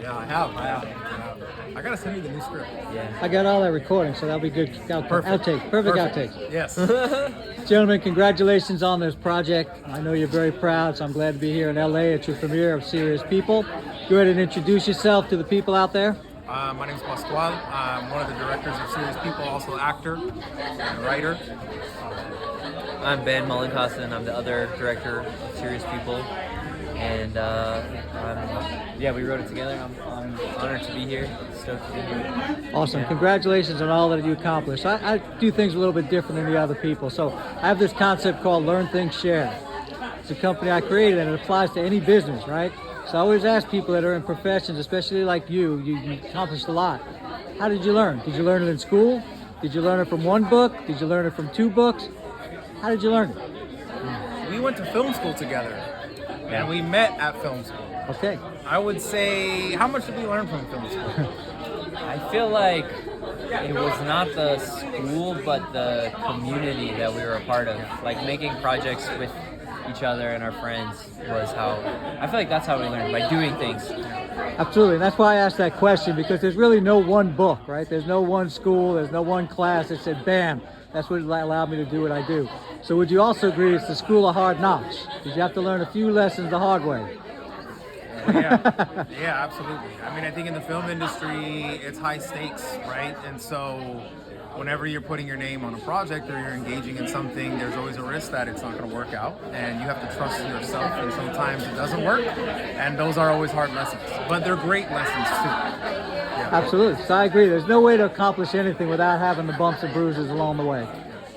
Yeah, I have. I gotta send you the new script. Yeah. I got all that recording, so that'll be good. Outtake. Perfect outtake. Yes. Gentlemen, congratulations on this project. I know you're very proud, so I'm glad to be here in LA at your premiere of Serious People. Go ahead and introduce yourself to the people out there. My name is Pascual. I'm one of the directors of Serious People, also actor and writer. I'm Ben Mullenkosten. I'm the other director of Serious People. And we wrote it together. I'm honored to be here. Stoked to be here. Awesome. Yeah. Congratulations on all that you accomplished. I do things a little bit different than the other people. So I have this concept called Learn, Think, Share. It's a company I created, and it applies to any business, right? So I always ask people that are in professions, especially like you accomplished a lot. How did you learn? Did you learn it in school? Did you learn it from one book? Did you learn it from two books? How did you learn it? We went to film school together, and we met at film school. Okay. I would say, how much did we learn from film school? I feel like it was not the school, but the community that we were a part of. Like making projects with each other and our friends was how, I feel like that's how we learned, by doing things. Absolutely, and that's why I asked that question, because there's really no one book, right? There's no one school, there's no one class that said, bam, that's what allowed me to do what I do. So would you also agree it's the school of hard knocks? Did you have to learn a few lessons the hard way? Yeah, absolutely. I mean, I think in the film industry, it's high stakes, right? And so whenever you're putting your name on a project or you're engaging in something, there's always a risk that it's not going to work out, and you have to trust yourself, and sometimes it doesn't work, and those are always hard lessons, but they're great lessons too. Yeah. Absolutely, so I agree. There's no way to accomplish anything without having the bumps and bruises along the way.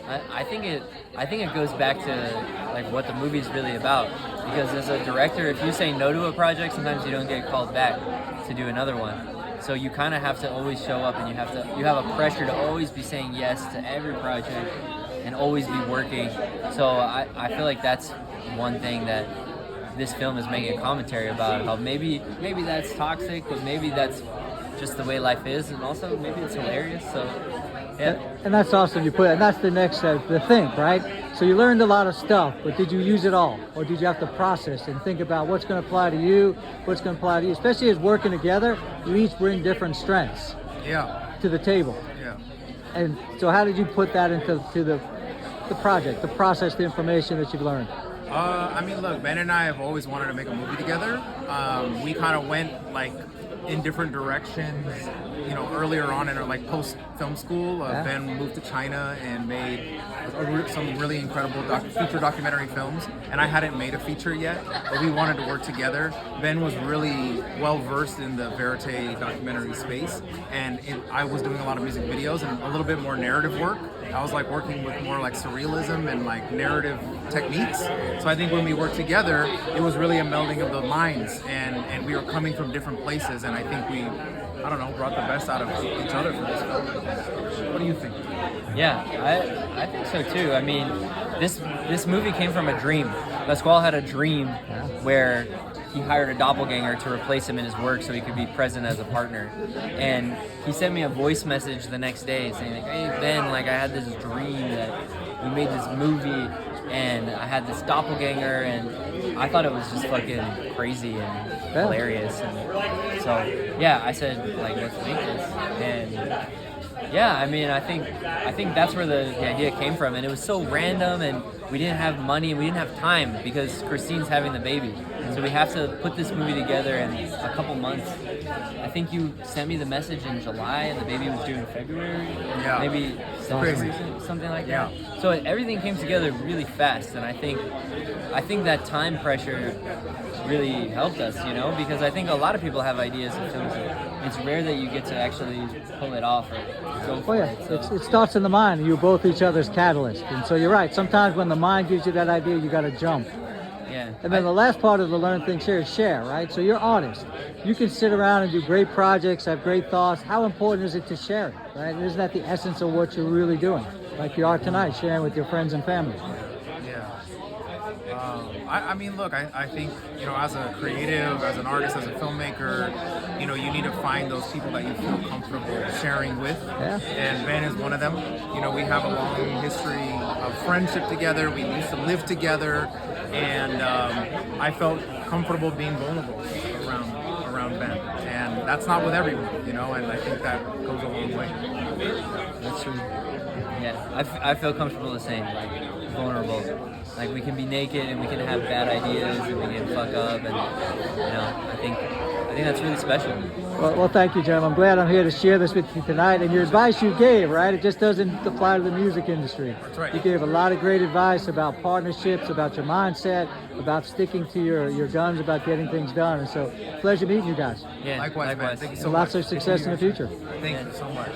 I think it goes back to like what the movie's really about. Because as a director, if you say no to a project, sometimes you don't get called back to do another one. So you kind of have to always show up, and you have a pressure to always be saying yes to every project and always be working. So I feel like that's one thing that this film is making a commentary about, how maybe that's toxic, but maybe that's just the way life is, and also maybe it's hilarious. So yeah. And that's awesome you put it. And that's the next step, the think, right? So you learned a lot of stuff, but did you use it all? Or did you have to process and think about what's going to apply to you, what's going to apply to you? Especially as working together, you each bring different strengths to the table. Yeah. And so how did you put that into the project, the process, the information that you've learned? I mean, look, Ben and I have always wanted to make a movie together. We kind of went like in different directions, earlier on in our like post film school. Ben moved to China and made some really incredible feature documentary films, and I hadn't made a feature yet, but we wanted to work together. Ben was really well versed in the verite documentary space, and I was doing a lot of music videos and a little bit more narrative work. I was like working with more like surrealism and like narrative techniques. So I think when we worked together, it was really a melding of the minds, and we were coming from different places, and I think we, brought the best out of each other for this film. What do you think? Yeah, I think so too. I mean, this movie came from a dream. Pascual had a dream where he hired a doppelganger to replace him in his work so he could be present as a partner. And he sent me a voice message the next day saying, like, hey Ben, like I had this dream that we made this movie and I had this doppelganger, and I thought it was just fucking crazy and hilarious. And so yeah, I said, like, let's make this. And yeah, I mean, I think that's where the idea came from, and it was so random, and we didn't have money, and we didn't have time because Christine's having the baby, so we have to put this movie together in a couple months. I think you sent me the message in July, and the baby was due in February, maybe something like that. So everything came together really fast, and I think that time pressure really helped us, because I think a lot of people have ideas in films. It's rare that you get to actually pull it off or go for it. So. It starts in the mind. You're both each other's catalyst. And so you're right. Sometimes when the mind gives you that idea, you got to jump. Yeah. And then the last part of the learn, think, share is share, right? So you're honest. You can sit around and do great projects, have great thoughts. How important is it to share it, right? Isn't that the essence of what you're really doing? Like you are tonight, sharing with your friends and family. I mean, look, I think, as a creative, as an artist, as a filmmaker, you need to find those people that you feel comfortable sharing with. Yeah. And Ben is one of them. We have a long history of friendship together. We used to live together, and I felt comfortable being vulnerable that's not with everyone, you know, and I think that goes a long way. That's true. Yeah, I feel comfortable the same, like vulnerable. Like we can be naked and we can have bad ideas and we can fuck up, and I think that's really special. Well, thank you, gentlemen. I'm glad I'm here to share this with you tonight. And your advice you gave, right? It just doesn't apply to the music industry. That's right. You gave a lot of great advice about partnerships, about your mindset, about sticking to your guns, about getting things done. And so, pleasure meeting you guys. Yeah, Likewise, man. Thank you so And much. lots of success in the future. Thank you so much.